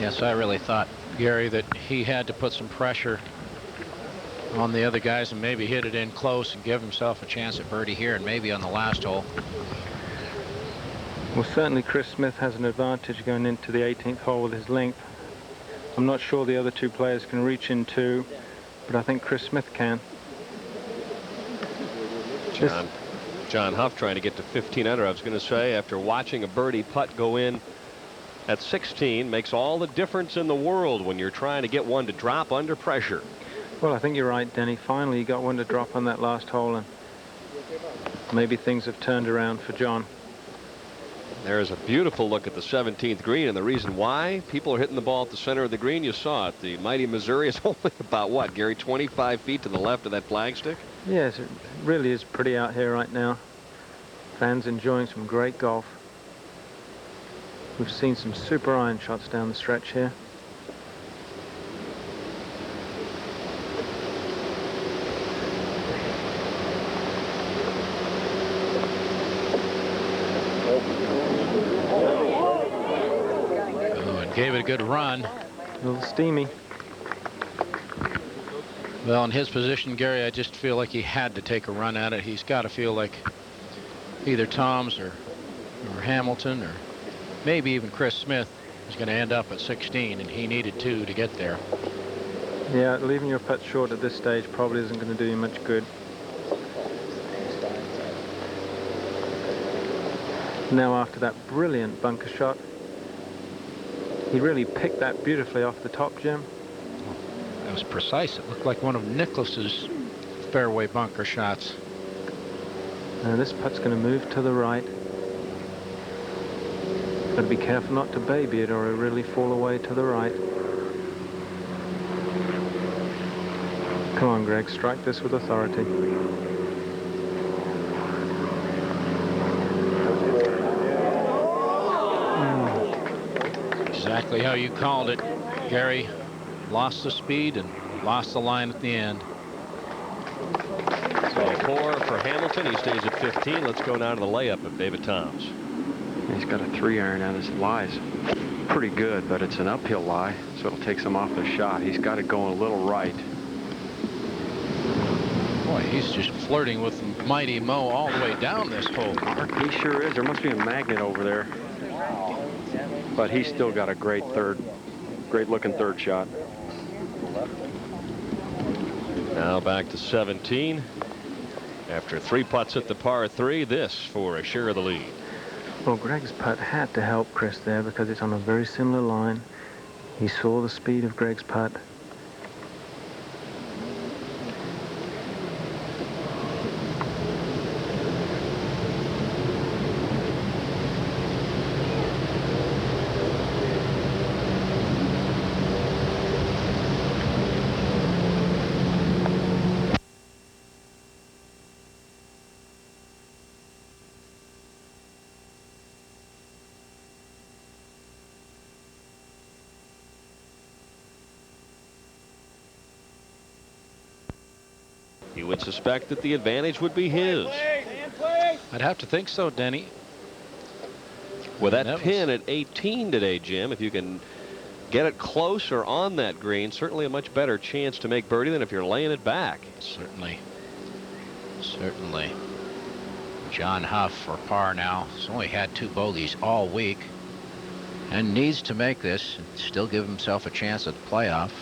Yes, I really thought, Gary, that he had to put some pressure on the other guys and maybe hit it in close and give himself a chance at birdie here and maybe on the last hole. Well, certainly Chris Smith has an advantage going into the 18th hole with his length. I'm not sure the other two players can reach in two, but I think Chris Smith can. John Huff trying to get to 15 under. I was going to say, after watching a birdie putt go in at 16, makes all the difference in the world when you're trying to get one to drop under pressure. Well, I think you're right, Denny. Finally, he got one to drop on that last hole, and maybe things have turned around for John. There's a beautiful look at the 17th green, and the reason why people are hitting the ball at the center of the green, you saw it. The mighty Missouri is only about, what, Gary, 25 feet to the left of that flagstick? Yes, it really is pretty out here right now. Fans enjoying some great golf. We've seen some super iron shots down the stretch here. Gave it a good run. A little steamy. Well, in his position, Gary, I just feel like he had to take a run at it. He's got to feel like either Tom's or Hamilton or maybe even Chris Smith is going to end up at 16, and he needed 2 to get there. Yeah, leaving your putt short at this stage probably isn't going to do you much good. Now, after that brilliant bunker shot, he really picked that beautifully off the top, Jim. That was precise. It looked like one of Nicklaus's fairway bunker shots. Now this putt's going to move to the right. Got to be careful not to baby it or it'll really fall away to the right. Come on, Greg, strike this with authority. Exactly how you called it, Gary. Lost the speed and lost the line at the end. So 4 for Hamilton. He stays at 15. Let's go now to the layup of David Toms. He's got a 3-iron and his lie's pretty good, but it's an uphill lie, so it'll take some off the shot. He's got it going a little right. Boy, he's just flirting with Mighty Mo all the way down this hole. He sure is. There must be a magnet over there. But he's still got a great looking third shot. Now back to 17. After 3 putts at the par 3, this for a share of the lead. Well, Greg's putt had to help Chris there because it's on a very similar line. He saw the speed of Greg's putt. You would suspect that the advantage would be his. I'd have to think so, Denny. With that pin at 18 today, Jim, if you can get it close or on that green, certainly a much better chance to make birdie than if you're laying it back. Certainly. Certainly. John Huff for par now. He's only had 2 bogeys all week and needs to make this and still give himself a chance at the playoff.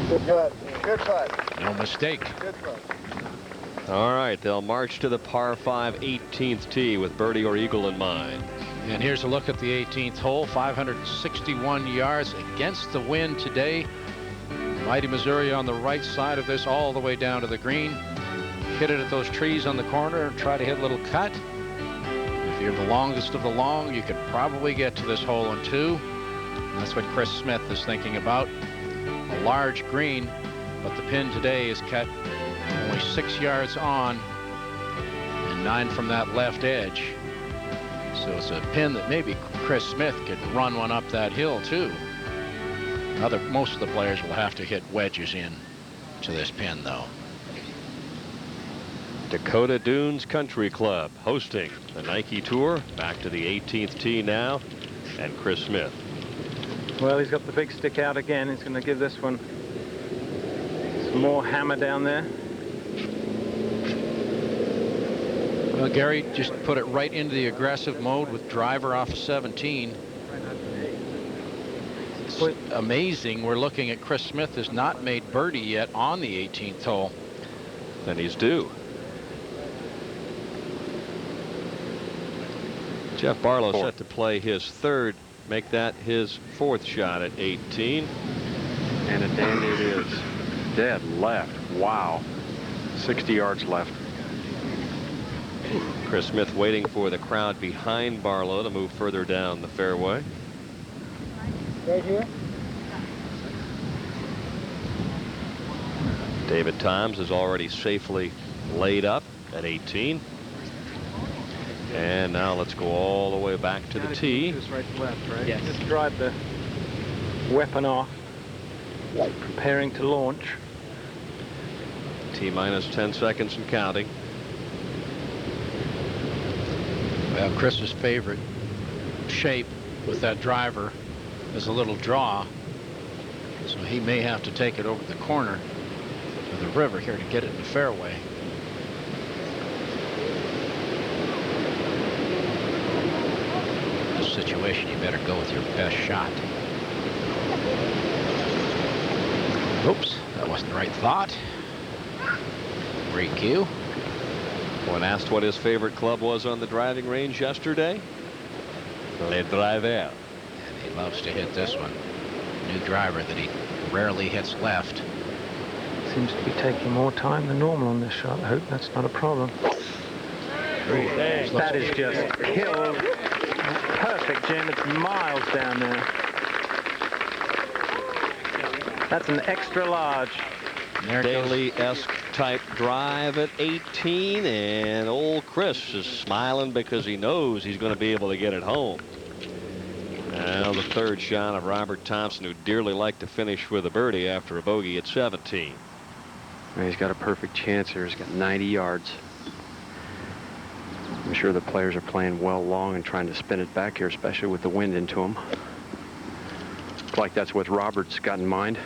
Good putt. Good putt. No mistake. Good putt. All right, they'll march to the par 5 18th tee with birdie or eagle in mind. And here's a look at the 18th hole. 561 yards against the wind today. Mighty Missouri on the right side of this all the way down to the green. Hit it at those trees on the corner and try to hit a little cut. If you're the longest of the long, you could probably get to this hole in 2. And that's what Chris Smith is thinking about. A large green, but the pin today is cut only 6 yards on and 9 from that left edge. So it's a pin that maybe Chris Smith could run one up that hill too. Most of the players will have to hit wedges in to this pin though. Dakota Dunes Country Club hosting the Nike Tour. Back to the 18th tee now, and Chris Smith. Well, he's got the big stick out again. He's going to give this one some more hammer down there. Well, Gary just put it right into the aggressive mode with driver off of 17. It's amazing. We're looking at Chris Smith has not made birdie yet on the 18th hole. Then he's due. Jeff Barlow set to play his third, make that his fourth shot at 18. And a dandy it is. Dead left. Wow. 60 yards left. Chris Smith waiting for the crowd behind Barlow to move further down the fairway. Right here. David Toms is already safely laid up at 18. And now let's go all the way back to the tee. Right to left, right? Yes. Just drive the weapon off. Preparing to launch. T minus 10 seconds and counting. Well, Chris's favorite shape with that driver is a little draw. So he may have to take it over the corner of the river here to get it in the fairway. In this situation, you better go with your best shot. Oops, that wasn't the right thought. Great cue. When asked what his favorite club was on the driving range yesterday, Le Driver. And he loves to hit this one. New driver that he rarely hits left. Seems to be taking more time than normal on this shot. I hope that's not a problem. That is just killed. Perfect, Jim. It's miles down there. That's an extra large. Daly-esque type drive at 18, and old Chris is smiling because he knows he's going to be able to get it home. Now the third shot of Robert Thompson, who dearly liked to finish with a birdie after a bogey at 17. He's got a perfect chance here. He's got 90 yards. I'm sure the players are playing well long and trying to spin it back here, especially with the wind into them. Looks like that's what Robert's got in mind.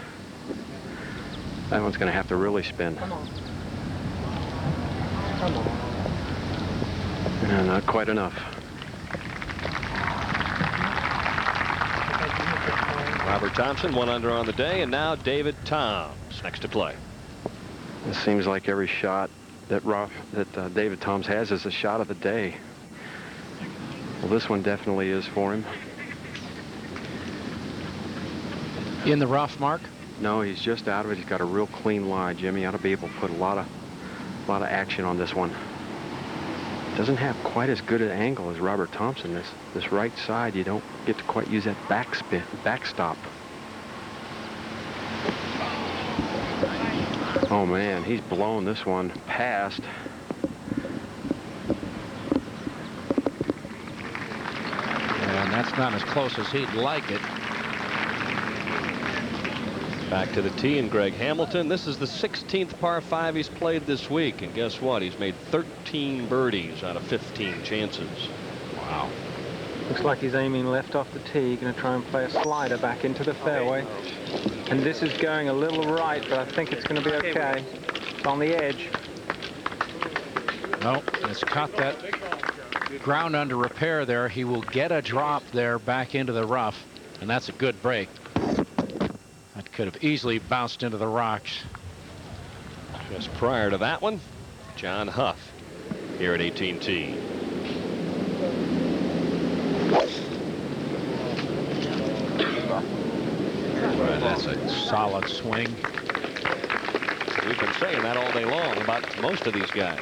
That one's going to have to really spin. Come on. Come on. No, not quite enough. Robert Thompson 1 under on the day, and now David Toms next to play. It seems like every shot that David Toms has is a shot of the day. Well, this one definitely is for him. In the rough, Mark? No, he's just out of it. He's got a real clean lie. Jimmy ought to be able to put a lot of action on this one. Doesn't have quite as good an angle as Robert Thompson. This right side, you don't get to quite use that backstop. Oh man, he's blown this one past. And that's not as close as he'd like it. Back to the tee and Greg Hamilton. This is the 16th par 5 he's played this week, and guess what? He's made 13 birdies out of 15 chances. Wow. Looks like he's aiming left off the tee. Going to try and play a slider back into the fairway. And this is going a little right, but I think it's going to be okay. It's on the edge. No, it's caught that ground under repair there. He will get a drop there back into the rough, and that's a good break. That could have easily bounced into the rocks. Just prior to that one, John Huff here at 18T. Well, that's a solid swing. We've been saying that all day long about most of these guys.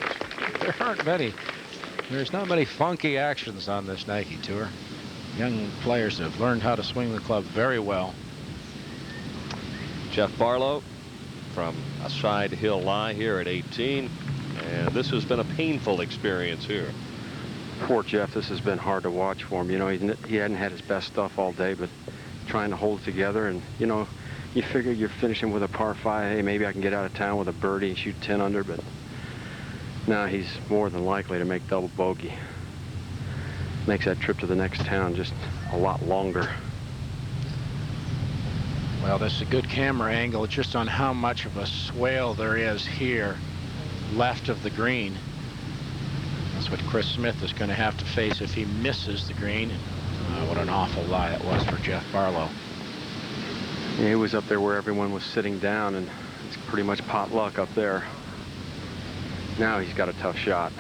There aren't many. There's not many funky actions on this Nike Tour. Young players have learned how to swing the club very well. Jeff Barlow from a side hill lie here at 18, and this has been a painful experience here. Poor Jeff, this has been hard to watch for him. You know, he hadn't had his best stuff all day, but trying to hold it together. And you know, you figure you're finishing with a par 5. Hey, maybe I can get out of town with a birdie and shoot 10 under, but Now he's more than likely to make double bogey. Makes that trip to the next town just a lot longer. Well, this is a good camera angle just on how much of a swale there is here left of the green. That's what Chris Smith is going to have to face if he misses the green. What an awful lie it was for Jeff Barlow. Yeah, he was up there where everyone was sitting down, and it's pretty much pot luck up there. Now he's got a tough shot.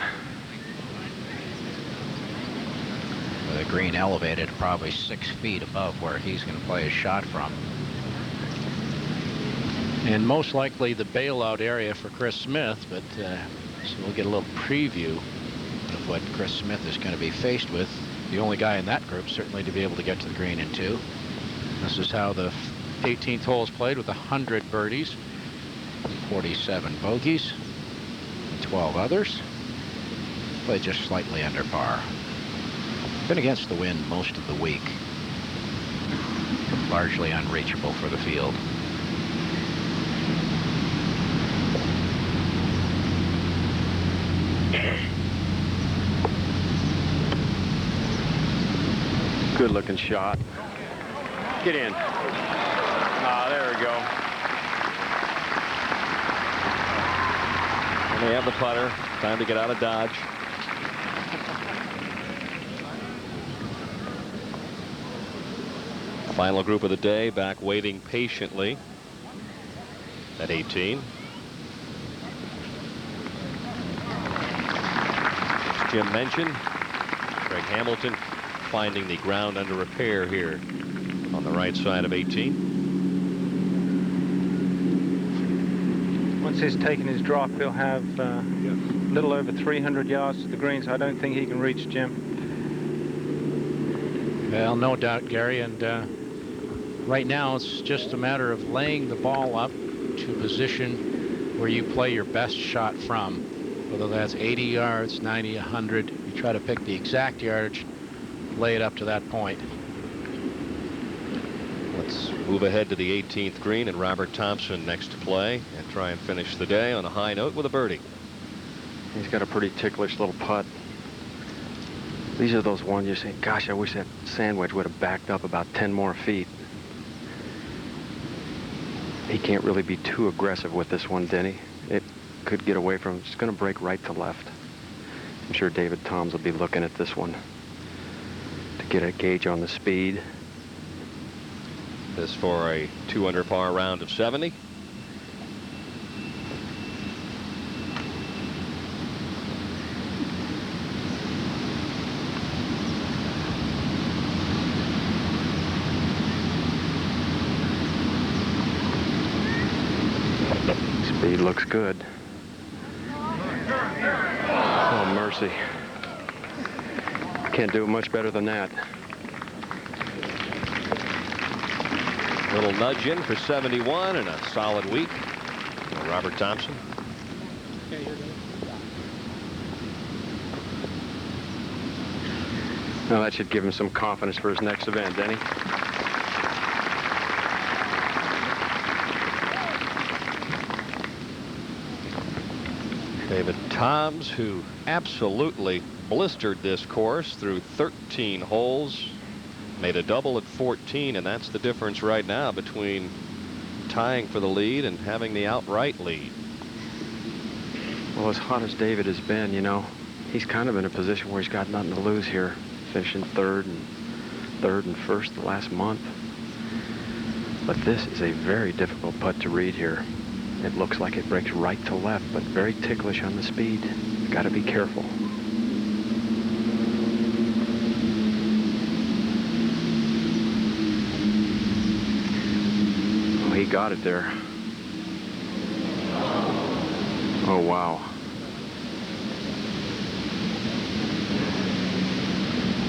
With the green elevated probably 6 feet above where he's going to play his shot from. And most likely the bailout area for Chris Smith, but so we'll get a little preview of what Chris Smith is going to be faced with. The only guy in that group certainly to be able to get to the green in 2. This is how the 18th hole is played with 100 birdies, 47 bogeys, 12 others. Played just slightly under par. Been against the wind most of the week. Largely unreachable for the field. Good looking shot. Get in. Ah, there we go. And they have the putter. Time to get out of Dodge. Final group of the day back waiting patiently at 18. As Jim mentioned, Greg Hamilton finding the ground under repair here on the right side of 18. Once he's taken his drop, he'll have a little over 300 yards to the green, so I don't think he can reach Jim. Well, no doubt, Gary, and right now it's just a matter of laying the ball up to position where you play your best shot from, whether that's 80 yards, 90, 100. You try to pick the exact yardage, lay it up to that point. Let's move ahead to the 18th green, and Robert Thompson next to play and try and finish the day on a high note with a birdie. He's got a pretty ticklish little putt. These are those ones you say, gosh, I wish that sand wedge would have backed up about 10 more feet. He can't really be too aggressive with this one, Denny. It could get away from him. It's going to break right to left. I'm sure David Toms will be looking at this one to get a gauge on the speed. This for a 2 under par round of 70. Speed looks good. Oh, mercy. Can't do it much better than that. Little nudge in for 71 and a solid week for Robert Thompson. Now that should give him some confidence for his next event, Denny. David Toms, who absolutely blistered this course through 13 holes, made a double at 14, and that's the difference right now between tying for the lead and having the outright lead. Well, as hot as David has been, you know, he's kind of in a position where he's got nothing to lose here, finishing third and first the last month. But this is a very difficult putt to read here. It looks like it breaks right to left, but very ticklish on the speed. Got to be careful. Oh, he got it there. Oh, wow.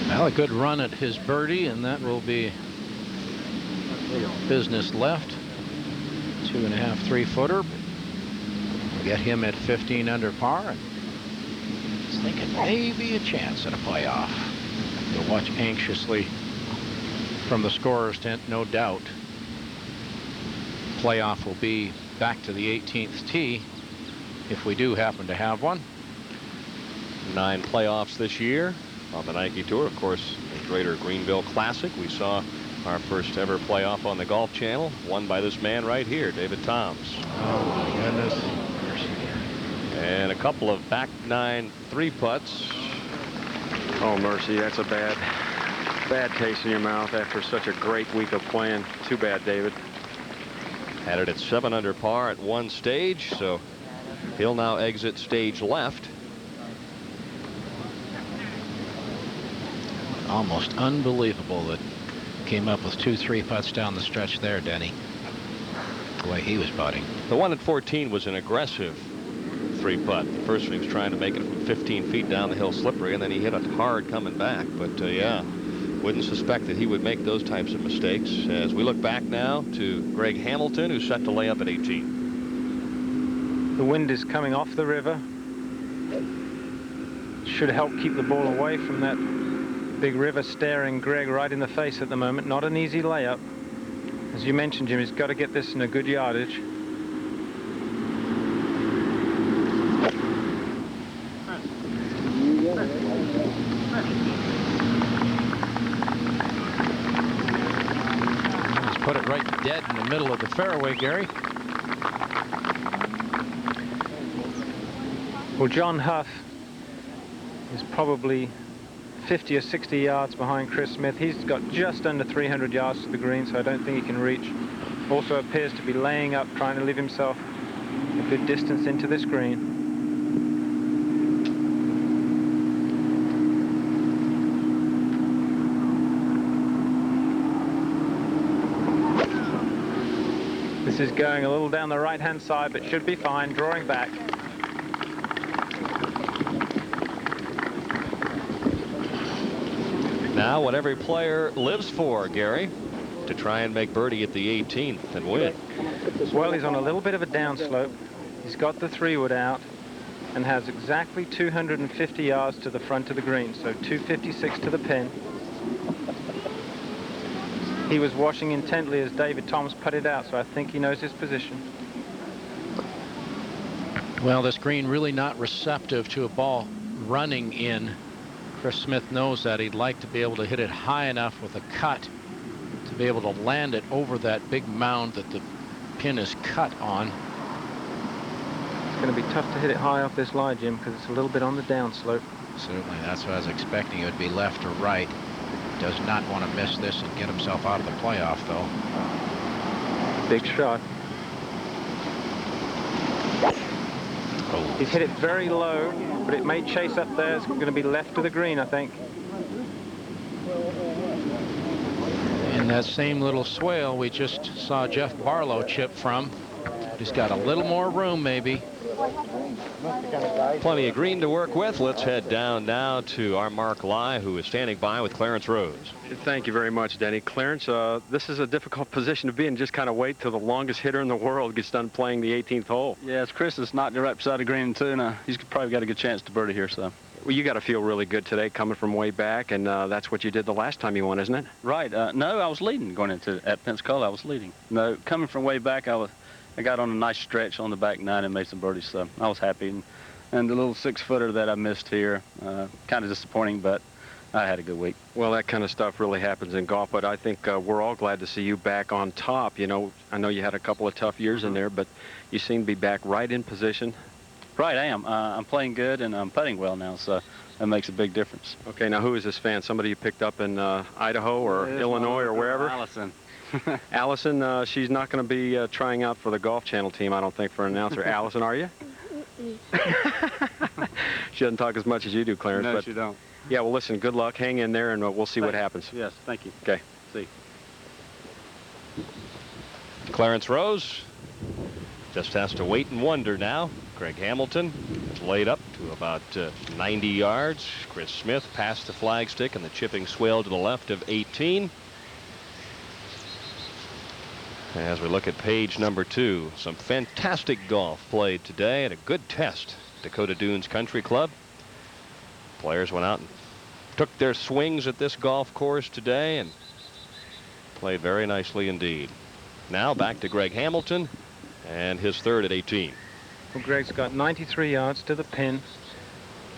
Well, a good run at his birdie, and that will be a little business left. 2.5 3-footer. We'll get him at 15 under par, and he's thinking maybe a chance at a playoff. We'll watch anxiously from the scorer's tent, no doubt. Playoff will be back to the 18th tee if we do happen to have one. 9 playoffs this year on the Nike Tour. Of course, the Greater Greenville Classic. We saw our first ever playoff on the Golf Channel, won by this man right here, David Toms. Oh, my goodness. And a couple of back 9 3-putts. Oh, mercy, that's a bad taste in your mouth after such a great week of playing. Too bad, David. Had it at 7 under par at one stage, so he'll now exit stage left. Almost unbelievable that came up with 2 3-putts down the stretch there, Denny. The way he was putting. The one at 14 was an aggressive 3-putt. The first one he was trying to make it from 15 feet down the hill slippery, and then he hit it hard coming back. But yeah, wouldn't suspect that he would make those types of mistakes. As we look back now to Greg Hamilton, who's set to lay up at 18. The wind is coming off the river. Should help keep the ball away from that big river staring Greg right in the face at the moment. Not an easy layup. As you mentioned, Jim, he's got to get this in a good yardage. He's put it right dead in the middle of the fairway, Gary. Well, John Huff is probably 50 or 60 yards behind Chris Smith. He's got just under 300 yards to the green, so I don't think he can reach. Also appears to be laying up, trying to leave himself a good distance into this green. This is going a little down the right-hand side, but should be fine, drawing back. Now what every player lives for, Gary, to try and make birdie at the 18th and win. Well, he's on a little bit of a downslope. He's got the 3-wood out and has exactly 250 yards to the front of the green, so 256 to the pin. He was watching intently as David Toms putted out, so I think he knows his position. Well, this green really not receptive to a ball running in. Chris Smith knows that. He'd like to be able to hit it high enough with a cut to be able to land it over that big mound that the pin is cut on. It's going to be tough to hit it high off this lie, Jim, because it's a little bit on the downslope. Certainly, that's what I was expecting. It would be left or right. Does not want to miss this and get himself out of the playoff, though. Big shot. Oh. He's hit it very low, but it may chase up there. It's going to be left to the green, I think. In that same little swale we just saw Jeff Barlow chip from. He's got a little more room, maybe. Plenty of green to work with. Let's head down now to our Mark Lai, who is standing by with Clarence Rose. Thank you very much, Denny. Clarence, this is a difficult position to be in. Just kind of wait till the longest hitter in the world gets done playing the 18th hole. Yes, Chris is knocked it right beside the green, too, and he's probably got a good chance to birdie here, so. Well, you got to feel really good today coming from way back, and that's what you did the last time you won, isn't it? Right. No, I was leading going into at Pensacola. I was leading. No, coming from way back, I got on a nice stretch on the back 9 and made some birdies, so I was happy. And the little 6-footer that I missed here, kind of disappointing, but I had a good week. Well, that kind of stuff really happens in golf, but I think we're all glad to see you back on top. You know, I know you had a couple of tough years in there, but you seem to be back right in position. Right, I am. I'm playing good, and I'm putting well now, so that makes a big difference. Okay, now who is this fan? Somebody you picked up in Idaho or Illinois or wherever? Allison. Allison, she's not going to be trying out for the Golf Channel team, I don't think, for an announcer. Allison, are you? She doesn't talk as much as you do, Clarence. No, but she don't. Yeah, well, listen, good luck. Hang in there, and we'll see what happens. Yes, thank you. Okay. See. Clarence Rose just has to wait and wonder now. Greg Hamilton is laid up to about 90 yards. Chris Smith past the flagstick and the chipping swale to the left of 18. As we look at page number 2, some fantastic golf played today at a good test. Dakota Dunes Country Club. Players went out and took their swings at this golf course today and played very nicely indeed. Now back to Greg Hamilton and his third at 18. Well, Greg's got 93 yards to the pin.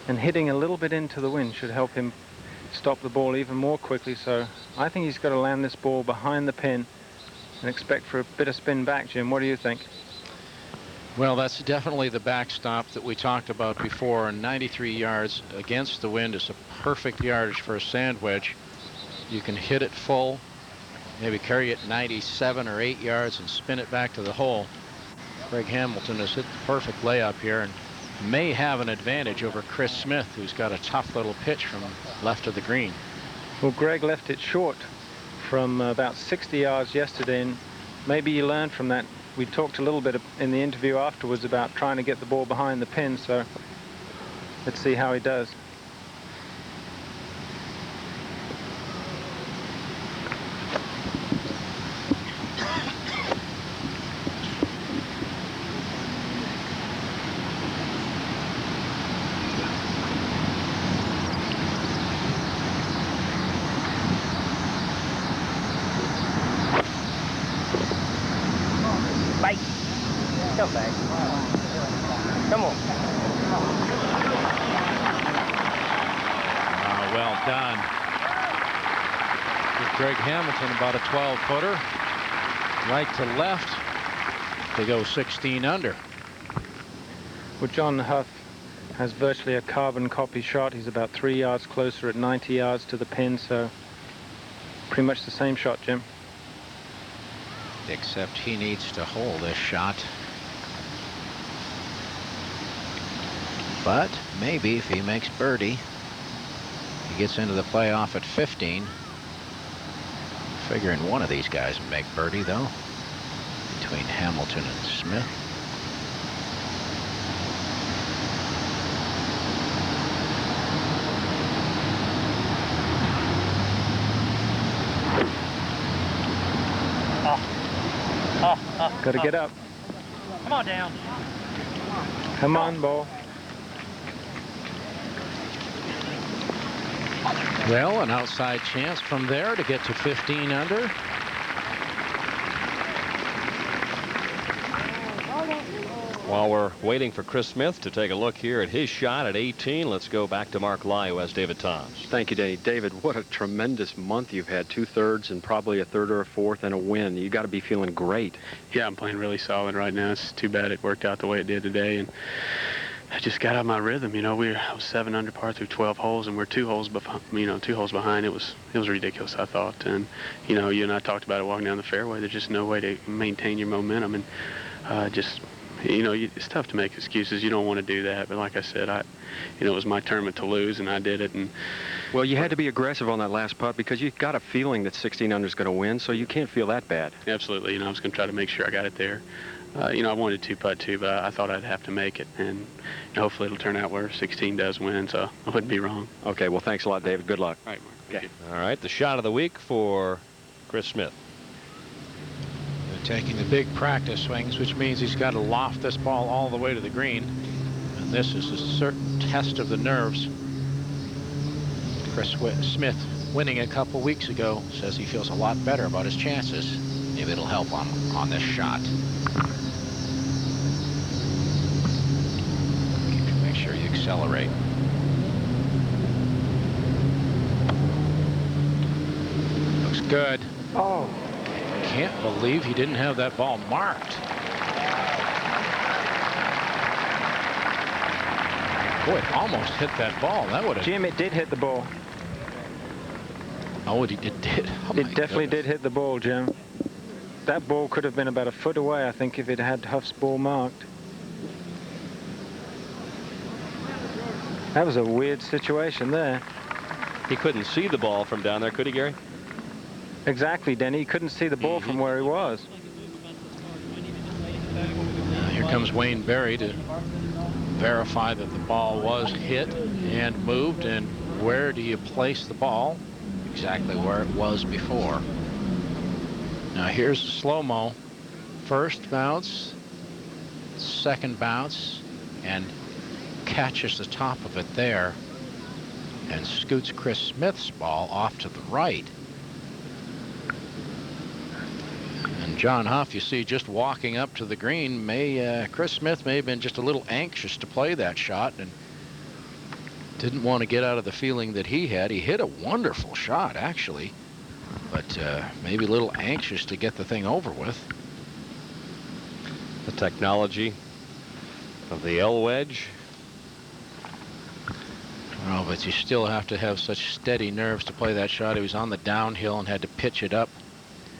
And hitting a little bit into the wind should help him stop the ball even more quickly. So I think he's got to land this ball behind the pin and expect for a bit of spin back, Jim. What do you think? Well, that's definitely the backstop that we talked about before, and 93 yards against the wind is a perfect yardage for a sand wedge. You can hit it full, maybe carry it 97 or 8 yards and spin it back to the hole. Greg Hamilton has hit the perfect layup here and may have an advantage over Chris Smith, who's got a tough little pitch from left of the green. Well, Greg left it short from about 60 yards yesterday, and maybe you learned from that. We talked a little bit in the interview afterwards about trying to get the ball behind the pin, so let's see how he does. Come back. Come on. Well done. With Greg Hamilton, about a 12-footer. Right to left to go 16 under. Well, John Huff has virtually a carbon copy shot. He's about 3 yards closer at 90 yards to the pin, so pretty much the same shot, Jim. Except he needs to hold this shot. But maybe if he makes birdie, he gets into the playoff at 15. Figuring one of these guys would make birdie, though, between Hamilton and Smith. Got to get up. Come on down. Come on, ball. Well, an outside chance from there to get to 15 under. While we're waiting for Chris Smith to take a look here at his shot at 18, let's go back to Mark Lai, who has David Toms. Thank you, Dave. David, what a tremendous month you've had. 2/3 and probably a third or a fourth and a win. You got to be feeling great. Yeah, I'm playing really solid right now. It's too bad it worked out the way it did today, and I just got out of my rhythm. You know, I was 7 under par through 12 holes, and we're 2 holes behind. You know, 2 holes behind. It was ridiculous, I thought. And you know, you and I talked about it walking down the fairway. There's just no way to maintain your momentum, and you know, it's tough to make excuses. You don't want to do that, but like I said, you know, it was my tournament to lose, and I did it. And well, you had to be aggressive on that last putt because you got a feeling that 16 under is going to win, so you can't feel that bad. Absolutely. You know, I was going to try to make sure I got it there. You know, I wanted to putt too, but I thought I'd have to make it, and hopefully it'll turn out where 16 does win, so I wouldn't be wrong. Okay, well, thanks a lot, David. Good luck. All right, Mark. Thank you. All right, the shot of the week for Chris Smith. They're taking the big practice swings, which means he's got to loft this ball all the way to the green. And this is a certain test of the nerves. Chris Smith, winning a couple weeks ago, says he feels a lot better about his chances. Maybe it'll help on this shot. Make sure you accelerate. Looks good. Oh. Can't believe he didn't have that ball marked. Boy, it almost hit that ball. That would have. Jim, it did hit the ball. Oh, it did. Oh, It definitely did hit the ball, Jim. That ball could have been about a foot away, I think, if it had Huff's ball marked. That was a weird situation there. He couldn't see the ball from down there, could he, Gary? Exactly, Denny. He couldn't see the ball from where he was. Here comes Wayne Berry to verify that the ball was hit and moved. And where do you place the ball? Exactly where it was before. Now here's the slow-mo. First bounce, second bounce, and catches the top of it there and scoots Chris Smith's ball off to the right. And John Huff, you see, just walking up to the green, Chris Smith may have been just a little anxious to play that shot, and Didn't want to get out of the feeling that he had. He hit a wonderful shot, actually, but maybe a little anxious to get the thing over with. The technology of the L wedge. Oh, but you still have to have such steady nerves to play that shot. He was on the downhill and had to pitch it up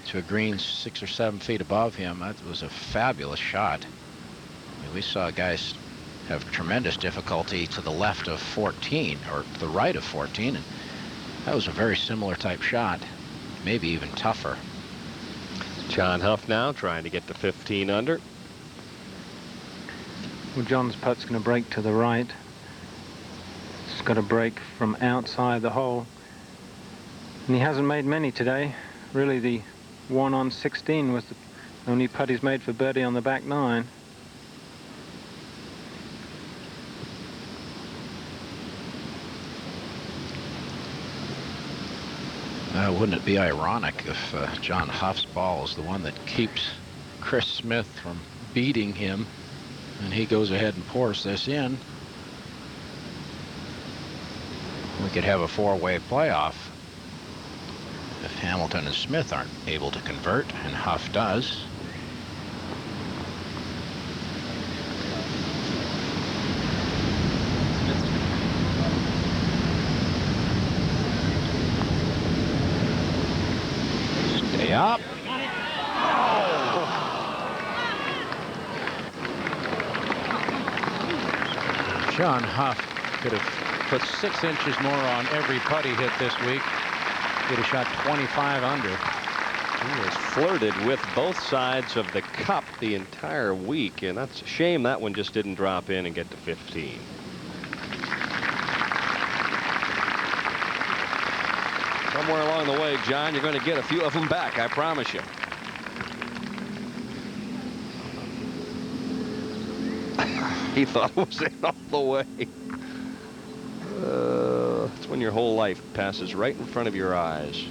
to a green 6 or 7 feet above him. That was a fabulous shot. I mean, we saw guys have tremendous difficulty to the left of 14 or to the right of 14, and that was a very similar type shot, maybe even tougher. John Huff now trying to get to 15 under. Well, John's putt's going to break to the right. It's got to break from outside the hole. And he hasn't made many today. Really, the 1 on 16 was the only putt he's made for birdie on the back 9. Wouldn't it be ironic if John Huff's ball is the one that keeps Chris Smith from beating him, and he goes ahead and pours this in? We could have a 4-way playoff if Hamilton and Smith aren't able to convert, and Huff does. Stay up. John Huff could have put 6 inches more on every putt he hit this week. He'd have shot 25 under. He has flirted with both sides of the cup the entire week, and that's a shame that one just didn't drop in and get to 15. Somewhere along the way, John, you're going to get a few of them back, I promise you. He thought it was in all the way. That's when your whole life passes right in front of your eyes.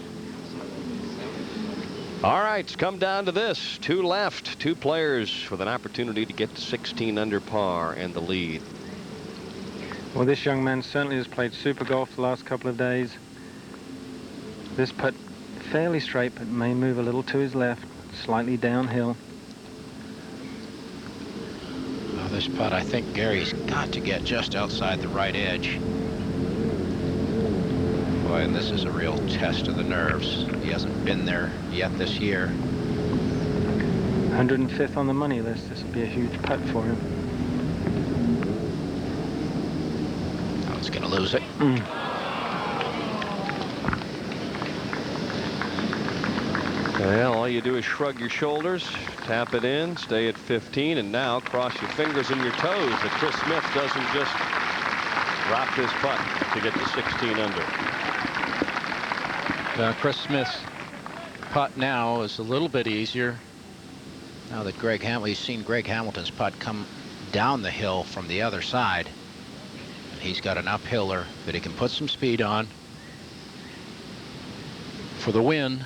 All right, it's come down to this. 2 left, 2 players with an opportunity to get to 16 under par and the lead. Well, this young man certainly has played super golf the last couple of days. This putt fairly straight, but may move a little to his left, slightly downhill. Well, this putt, I think Gary's got to get just outside the right edge. Boy, and this is a real test of the nerves. He hasn't been there yet this year. 105th on the money list. This will be a huge putt for him. Oh, it's going to lose it. Well, all you do is shrug your shoulders, tap it in, stay at 15, and now cross your fingers and your toes that Chris Smith doesn't just drop this putt to get to 16 under. Chris Smith's putt now is a little bit easier. Now that he's seen Greg Hamilton's putt come down the hill from the other side. And he's got an uphiller that he can put some speed on for the win.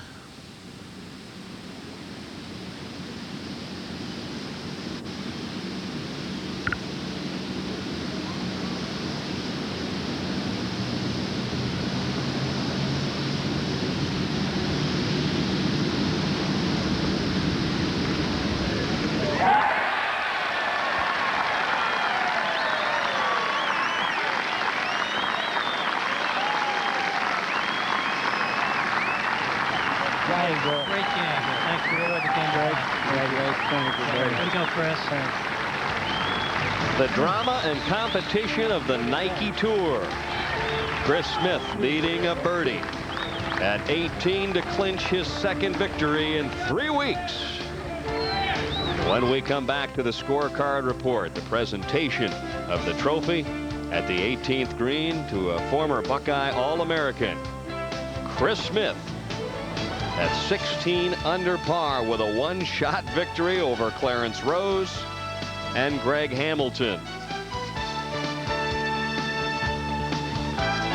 Great game. Thanks for the game, Greg. Way to go, Chris. The drama and competition of the Nike Tour. Chris Smith leading a birdie at 18 to clinch his 2nd victory in 3 weeks. When we come back to the scorecard report, the presentation of the trophy at the 18th green to a former Buckeye All-American, Chris Smith, at 16 under par with a 1-shot victory over Clarence Rose and Greg Hamilton.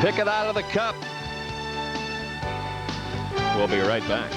Pick it out of the cup. We'll be right back.